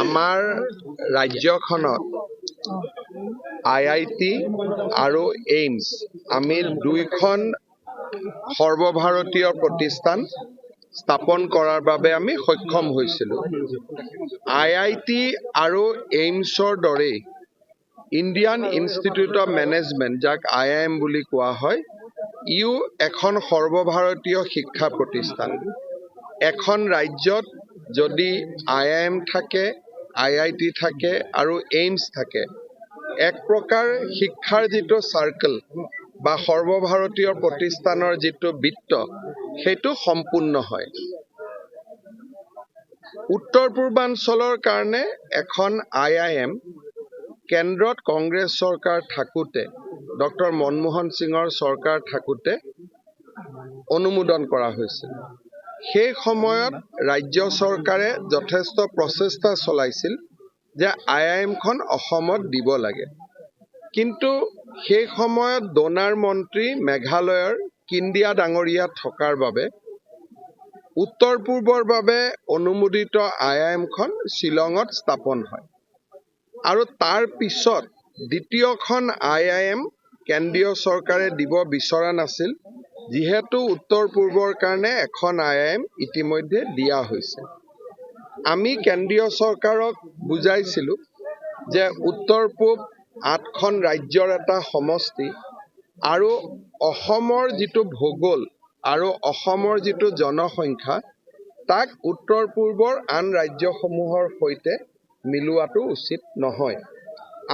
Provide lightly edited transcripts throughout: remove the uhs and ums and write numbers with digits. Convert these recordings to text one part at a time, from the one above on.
আমাৰ ৰাজ্যখনত IIT আৰু এইমছ আমি দুইখন সৰ্বভাৰতীয় প্ৰতিষ্ঠান স্থাপন কৰাৰ বাবে আমি সক্ষম হৈছিলোঁ। IIT আৰু এইমছৰ দৰেই ইণ্ডিয়ান ইনষ্টিটিউট অফ মেনেজমেণ্ট, যাক IIM বুলি কোৱা হয়, ইও এখন সৰ্বভাৰতীয় শিক্ষা প্ৰতিষ্ঠান। এখন ৰাজ্যত যদি IIM থাকে, IIT থাকে আৰু এইমছ থাকে, এক প্ৰকাৰ শিক্ষাৰ যিটো চাৰ্কেল বা সৰ্বভাৰতীয় প্ৰতিষ্ঠানৰ যিটো বৃত্ত, সেইটো সম্পূৰ্ণ হয়। উত্তৰ পূৰ্বাঞ্চলৰ কাৰণে এখন IIM কেন্দ্ৰত কংগ্ৰেছ চৰকাৰ থাকোঁতে, ডক্টৰ মনমোহন সিঙৰ চৰকাৰ থাকোঁতে অনুমোদন কৰা হৈছিল। সেই সময়ত ৰাজ্য চৰকাৰে যথেষ্ট প্ৰচেষ্টা চলাইছিল যে IIMখন অসমত দিব লাগে। কিন্তু সেই সময়ত ডোনাৰ মন্ত্ৰী মেঘালয়ৰ কিন্দিয়া ডাঙৰীয়া থকাৰ বাবে উত্তৰ পূৰ্বৰ বাবে অনুমোদিত IIMখন শ্বিলঙত স্থাপন হয়। আৰু তাৰ পিছত দ্বিতীয়খন IIM কেন্দ্ৰীয় চৰকাৰে দিব বিচৰা নাছিল, যিহেতু উত্তৰ পূৰ্বৰ কাৰণে এখন IIM ইতিমধ্যে দিয়া হৈছে। আমি কেন্দ্ৰীয় চৰকাৰক বুজাইছিলোঁ যে উত্তৰ পূব 8খন ৰাজ্যৰ এটা সমষ্টি আৰু অসমৰ যিটো ভূগোল আৰু অসমৰ যিটো জনসংখ্যা, তাক উত্তৰ পূৰ্বৰ আন ৰাজ্যসমূহৰ সৈতে মিলোৱাটো উচিত নহয়।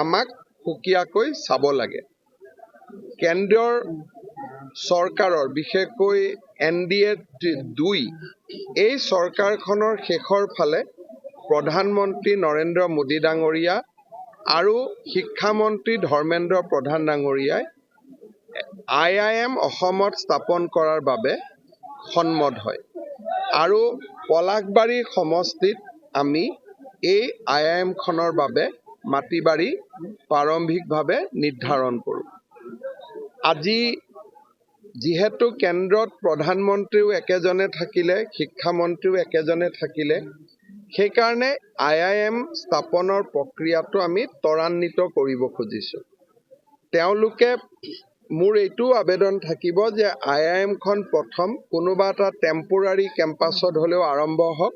আমাক সুকীয়াকৈ চাব লাগে। কেন্দ্ৰৰ চৰকাৰৰ, বিশেষকৈ NDA 2, এই চৰকাৰখনৰ শেষৰ ফালে প্ৰধানমন্ত্ৰী নৰেন্দ্ৰ মোদী ডাঙৰীয়া আৰু শিক্ষামন্ত্ৰী ধৰ্মেন্দ্ৰ প্ৰধান ডাঙৰীয়াই IIM অসমত স্থাপন কৰাৰ বাবে সন্মত হয়। আৰু পলাশবাৰী সমষ্টিত আমি এই IIMখনৰ বাবে মাটি বাৰী প্ৰাৰম্ভিকভাৱে নিৰ্ধাৰণ কৰোঁ। আজি যিহেতু কেন্দ্ৰত প্ৰধানমন্ত্ৰীও একেজনে থাকিলে, শিক্ষামন্ত্ৰীও একেজনে থাকিলে, সেইকাৰণে IIM স্থাপনৰ প্ৰক্ৰিয়াটো আমি ত্বৰান্বিত কৰিব খুজিছোঁ। তেওঁলোকে, মোৰ এইটোও আবেদন থাকিব যে IIMখন প্ৰথম কোনোবা এটা টেম্পৰাৰী কেম্পাছত হ'লেও আৰম্ভ হওক,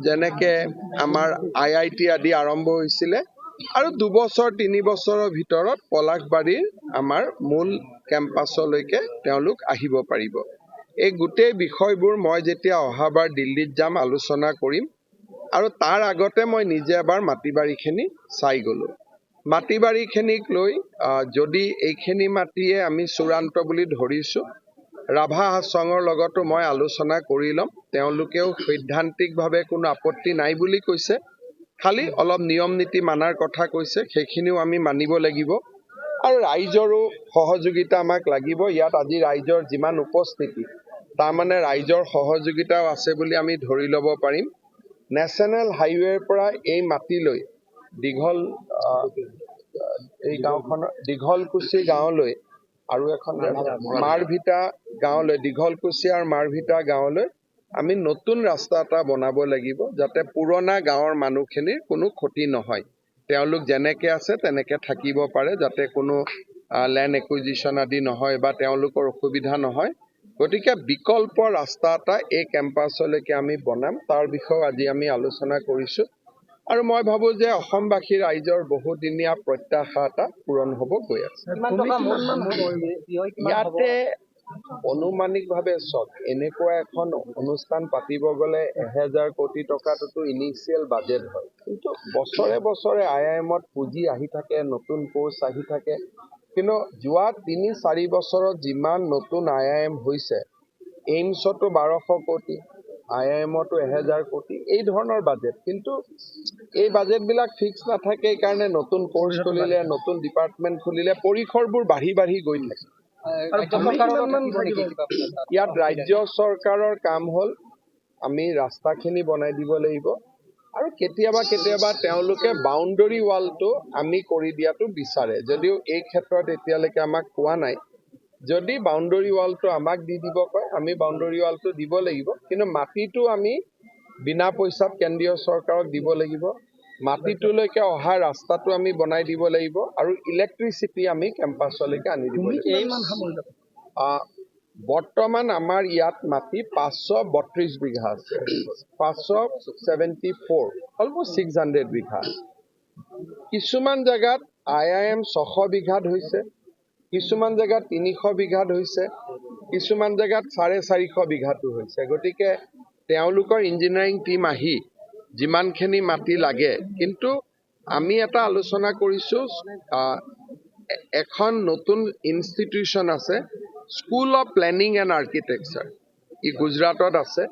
যেনেকৈ আমাৰ IIT আদি আৰম্ভ হৈছিলে, আৰু 2 বছৰ 3 বছৰৰ ভিতৰত পলাশবাৰীৰ আমাৰ মূল কেম্পাছলৈকে তেওঁলোক আহিব পাৰিব। এই গোটেই বিষয়বোৰ মই যেতিয়া অহাবাৰ দিল্লীত যাম আলোচনা কৰিম, আৰু তাৰ আগতে মই নিজে এবাৰ মাটিবাৰীখিনি চাই গ'লোঁ। মাটিবাৰীখিনিক লৈ যদি এইখিনি মাটিয়ে আমি চূড়ান্ত বুলি ধৰিছোঁ, ৰাভা হাছঙৰ লগতো মই আলোচনা কৰি ল'ম। তেওঁলোকেও সৈদ্ধান্তিকভাৱে কোনো আপত্তি নাই বুলি কৈছে, খালি অলপ নিয়ম নীতি মানাৰ কথা কৈছে, সেইখিনিও আমি মানিব লাগিব। আৰু ৰাইজৰো সহযোগিতা আমাক লাগিব। ইয়াত আজি ৰাইজৰ যিমান উপস্থিতি, তাৰমানে ৰাইজৰ সহযোগিতাও আছে বুলি আমি ধৰি ল'ব পাৰিম। নেশ্যনেল হাইৱেৰ পৰা এই মাটিলৈ এই গাঁওখনৰ দীঘলকুছি গাঁৱলৈ আৰু এখন মাৰভিটা গাঁৱলৈ, দীঘলকুছি আৰু মাৰভিটা গাঁৱলৈ আমি নতুন ৰাস্তা এটা বনাব লাগিব, যাতে পুৰণা গাঁৱৰ মানুহখিনিৰ কোনো ক্ষতি নহয়। তেওঁলোক যেনেকৈ আছে তেনেকৈ থাকিব পাৰে, যাতে কোনো লেণ্ড একুইজিশ্যন আদি নহয় বা তেওঁলোকৰ অসুবিধা নহয়। গতিকে বিকল্প ৰাস্তা এটা এই কেম্পাছলৈকে আমি বনাম, তাৰ বিষয়েও আজি আমি আলোচনা কৰিছোঁ। আৰু মই ভাবোঁ যে অসমবাসী ৰাইজৰ বহুদিনীয়া প্ৰত্যাশা এটা পূৰণ হ'ব গৈ আছে। ইয়াতে অনুমানিকভাৱে চাওক, এনেকুৱা এখন অনুষ্ঠান পাতিব গ'লে 1000 কোটি টকাটোতো ইনিচিয়েল বাজেট হয়, কিন্তু বছৰে বছৰে IIMত পুঁজি আহি থাকে, নতুন কোৰ্চ আহি থাকে। কিন্তু যোৱা 3-4 বছৰত যিমান নতুন IIM হৈছে, এইমছতো 1200 কোটি, IIMতো 1000 কোটি, এই ধৰণৰ বাজেট। কিন্তু এই বাজেটবিলাক ফিক্স নাথাকে, কাৰণে নতুন কোৰ্চ খুলিলে, নতুন ডিপাৰ্টমেণ্ট খুলিলে পৰিসৰবোৰ বাঢ়ি বাঢ়ি গৈ থাকে। ইয়াত ৰাজ্য চৰকাৰৰ কাম হ'ল আমি ৰাস্তাখিনি বনাই দিব লাগিব, আৰু কেতিয়াবা তেওঁলোকে বাউণ্ডৰী ৱালটো আমি কৰি দিয়াটো বিচাৰে, যদিও এই ক্ষেত্ৰত এতিয়ালৈকে আমাক কোৱা নাই। যদি বাউণ্ডৰী ৱালটো আমাক দি দিব কয় আমি বাউণ্ডৰী ৱালটো দিব লাগিব, কিন্তু মাটিটো আমি বিনা পইচাত কেন্দ্ৰীয় চৰকাৰক দিব লাগিব। মাটিটোলৈকে অহা ৰাস্তাটো আমি বনাই দিব লাগিব আৰু ইলেক্ট্ৰিচিটি আমি কেম্পাছলৈকে আনি দিব লাগিব। বৰ্তমান আমাৰ ইয়াত মাটি 532 বিঘা আছে, 574, অলমষ্ট 600 বিঘা। কিছুমান জেগাত IIM 600 বিঘাত হৈছে, কিছুমান জেগাত 300 বিঘাত হৈছে, কিছুমান জেগাত 450 বিঘাতো হৈছে। গতিকে তেওঁলোকৰ ইঞ্জিনিয়াৰিং টিম আহি যিমানখিনি মাটি লাগে, কিন্তু আমি এটা আলোচনা কৰিছোঁ, এখন নতুন ইনষ্টিটিউশ্যন আছে, school of planning and architecture, ই গুজৰাটত আছে।